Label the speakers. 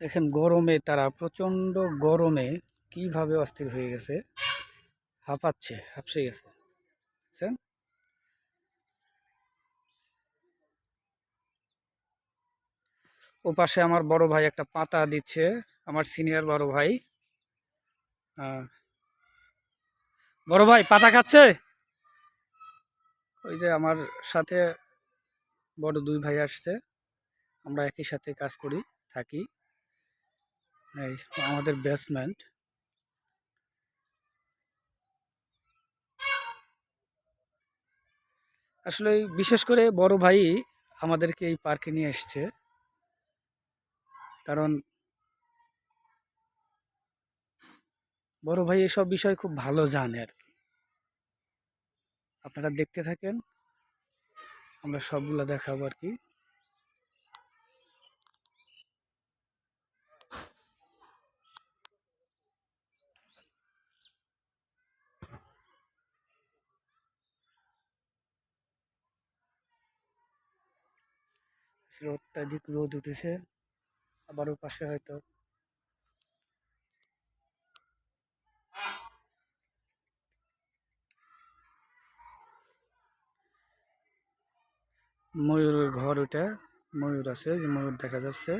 Speaker 1: দেখেন গরমে তারা প্রচন্ড গরমে কিভাবে অস্থির হয়ে গেছে, হাঁপাচ্ছে, হাঁপসে গেছে। বুঝছেন? ও পাশে আমার বড় ভাই একটা পাতা দিচ্ছে, আমার সিনিয়র বড় ভাই। আহ, বড় ভাই পাতা খাচ্ছে। ওই যে আমার সাথে বড় দুই ভাই আসছে, আমরা একই সাথে কাজ করি, থাকি। এই আমাদের বেসমেন্ট। আসলে বিশেষ করে বড় ভাই আমাদেরকে এই পার্কে নিয়ে এসছে, কারণ বড় ভাই এসব বিষয় খুব ভালো জানে আর কি। আপনারা দেখতে থাকেন, আমরা সবগুলা দেখাবো আর কি। আসলে অত্যাধিক রোদ উঠেছে, আবারও পাশে হয়তো ময়ূরের ঘর, ওটা ময়ূর আছে, যে ময়ূর দেখা যাচ্ছে।